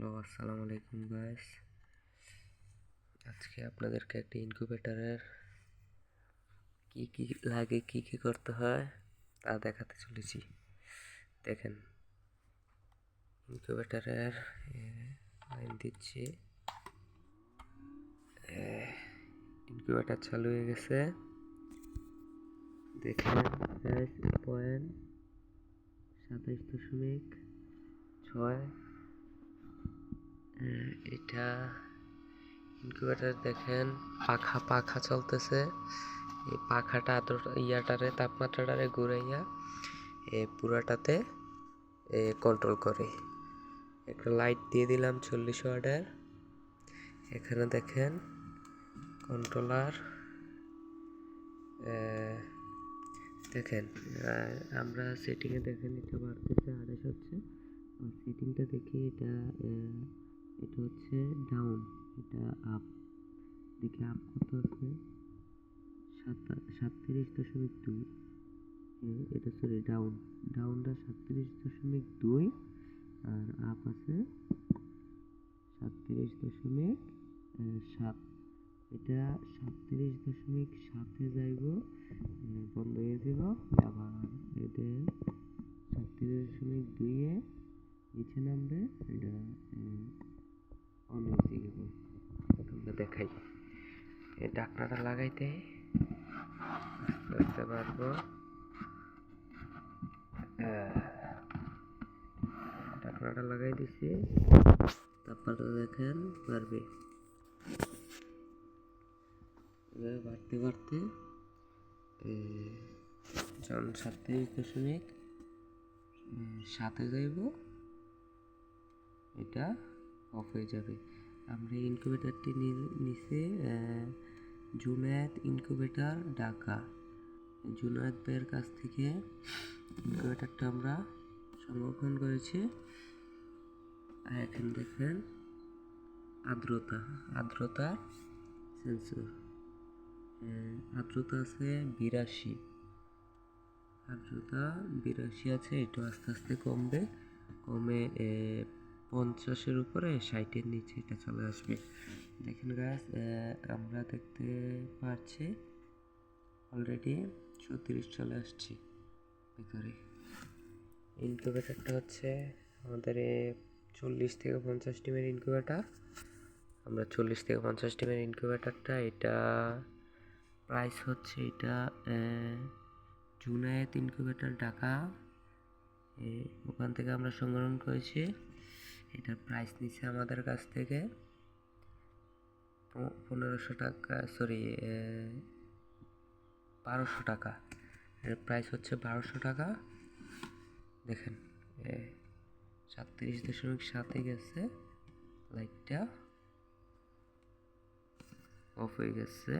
Hello, আসসালামু আলাইকুম guys. আজকে আপনাদেরকে একটা ইনকিউবেটরের কি কি লাগে, কি কি করতে হয় তা দেখাতে চলেছি। দেখেন, ইনকিউবেটরের লাইন দিচ্ছি। ইনকিউবেটর চালু হয়ে গেছে। দেখেন গাইস, 27.6। এটা ইনকিউবেটর দেখেন, পাখা পাখা চলতেছে। এই পাখাটা ইয়াটারে তাপমাত্রাটারে ঘুরাইয়া পুরাটাতে কন্ট্রোল করে। একটা লাইট দিয়ে দিলাম 40 ওয়াটের। এখানে দেখেন কন্ট্রোলার। দেখেন আমরা সেটিংয়ে দেখেন এটা বাড়তেছে, 28 হচ্ছে। সেটিংটা দেখি, এটা হচ্ছে ডাউন, এটা আপ। দেখি আপ কত আছে, 37.2। এটা সরি ডাউনটা 37.2 আর আপ আছে 37.7। এটা 37.7-এ যাইব, বন্ধ হয়ে যাব। আবার এটা 37.2-এ নিচে নামবে, এটা অন হয়ে যাব। আমরা দেখাই, এই ঢাকনাটা লাগাইতে আস্তে আস্তে পারবো। ঢাকনাটা লাগাই দিছি, তাপমাত্রা দেখেন বাড়বে। বাড়তে বাড়তে যখন 37.7-এ যাইব, এটা অফ হয়ে যাবে। আমরা ইনকিউবেটরটি নিচে জুনায়েদ ইনকিউবেটর ঢাকা, জুনায়েদ ভাইয়ের কাছ থেকে ইনকিউবেটরটা আমরা সংরক্ষণ করেছি। আর এখানে দেখেন আর্দ্রতা সেন্সর, আর্দ্রতা আছে 82। আর্দ্রতা 82 আছে। এটা আস্তে আস্তে কমবে, কমে 50-এর উপরে 60-এর নিচে এটা চলে আসবে। দেখেন গাছ, আমরা দেখতে পাচ্ছি অলরেডি 36 চলে আসছি ভিতরে। ইনকিউবেটরটা হচ্ছে আমাদের 40-50 টিমের ইনকিউবেটর। আমরা 40-50 টিমের ইনকিউবেটরটা, এটা প্রাইস হচ্ছে, এটা জুনায়েদ ইনকিউবেটর ঢাকা, ওখান থেকে আমরা সংগ্রহ করেছি। এটার প্রাইস নিচ্ছে আমাদের কাছ থেকে 1500 টাকা, সরি 1200 টাকা। এর প্রাইস হচ্ছে 1200 টাকা। দেখেন 37.7-এ গেছে, লাইটটা অফ হয়ে গেছে।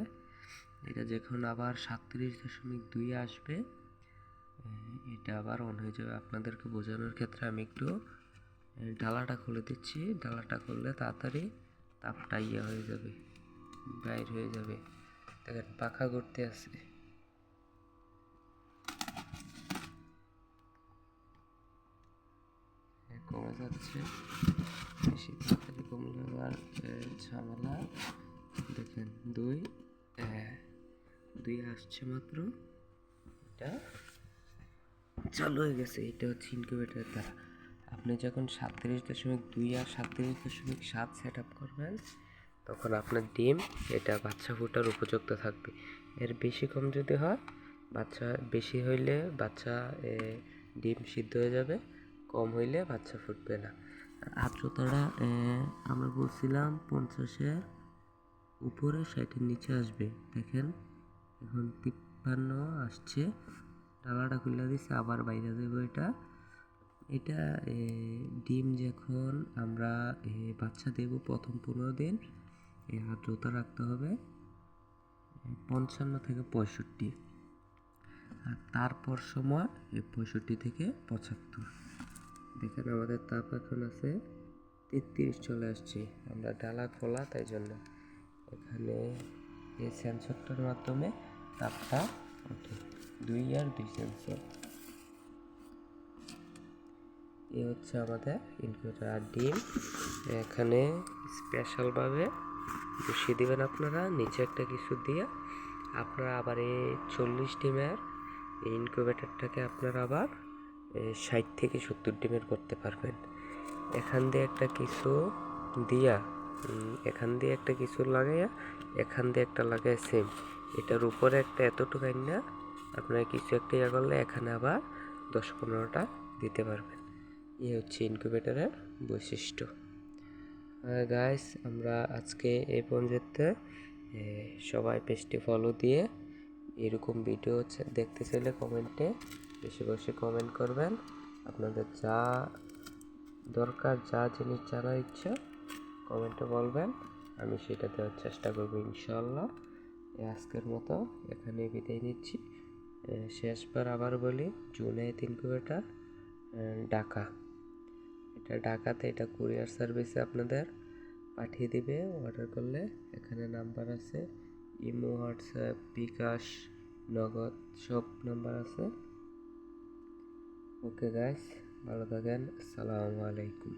এটা যখন আবার 37.2-এ আসবে, এটা আবার অন হয়ে যাবে। আপনাদেরকে বোঝানোর ক্ষেত্রে আমি একটু ডালাটা খুলে দিচ্ছি। ডালাটা খুললে তাড়াতাড়ি তাপটা হয়ে যাবে, বাইর হয়ে যাবে। দেখেন পাখা ঘুরতে আছে। কমে যাচ্ছে, বেশি তাড়াতাড়ি কমলে আবার ঝামেলা। দেখেন 2 আসছে মাত্র, এটা চালু হয়ে গেছে। এটা হচ্ছে ইনকিউবেটরের দ্বারা। আপনি যখন 37.2 আর 37.7 সেট আপ করবেন, তখন আপনার ডিম এটা বাচ্চা ফোটার উপযুক্ত থাকবে। এর বেশি কম যদি হয়, বাচ্চা বেশি হইলে বাচ্চা ডিম সিদ্ধ হয়ে যাবে, কম হইলে বাচ্চা ফুটবে না। আর্দ্রতাটা আমরা বলছিলাম 50-এর উপরে, 60-এর নিচে আসবে। দেখেন এখন 53 আসছে। ডালাটা খুলে দিচ্ছে, আবার বাইরে যাবে। এটা ডিম যখন আমরা বাচ্চা দেব প্রথম 15 দিন, আর্দ্রতা রাখতে হবে 55 থেকে 65। আর তারপর সময় 65 থেকে 75। দেখেন আমাদের তাপ এখন আছে 33 চলে আসছে। আমরা ডালা খোলা, তাই জন্য এখানে এই সেন্সরটার মাধ্যমে তাপটা ওঠে। 2 আর 2 সেন্সর। এই হচ্ছে আমাদের ইনকিউবেটর। আর ডিম এখানে স্পেশালভাবে বসিয়ে দেবেন আপনারা, নিচে একটা কিছু দিয়ে আপনারা আবার এই 40 ডিমের এই ইনকিউবেটরটাকে আপনারা আবার 60 থেকে 70 ডিমের করতে পারবেন। এখান দিয়ে একটা কিছু দিয়া এখান দিয়ে একটা কিছু লাগাইয়া এখান দিয়ে একটা লাগাই সেম এটার উপরে একটা এতটুকু না আপনারা কিছু একটা ইয়া করলে এখানে আবার 10-15টা দিতে পারবেন। এই হচ্ছে ইনকিউবেটরের বৈশিষ্ট্য। গাইস, আমরা আজকে এই পর্যন্ত। সবাই পেজটি ফলো দিয়ে এরকম ভিডিও দেখতে চাইলে কমেন্টে বেশি বেশি কমেন্ট করবেন। আপনাদের যা দরকার, যা জিনিস জানার ইচ্ছা কমেন্টে বলবেন, আমি সেটা দেওয়ার চেষ্টা করবো ইনশাল্লাহ। আজকের মতো এখানে বিদায় নিচ্ছি। শেষবার আবার বলি, জুনায়েদ ইনকিউবেটর, ঢাকা। এটা ঢাকাতে, এটা কুরিয়ার সার্ভিসে আপনাদের পাঠিয়ে দিবে অর্ডার করলে। এখানে নাম্বার আছে, ইমো, হোয়াটসঅ্যাপ, বিকাশ, নগদ সব নাম্বার আছে। ওকে গাইস, ভালো থাকেন। আসসালামু আলাইকুম।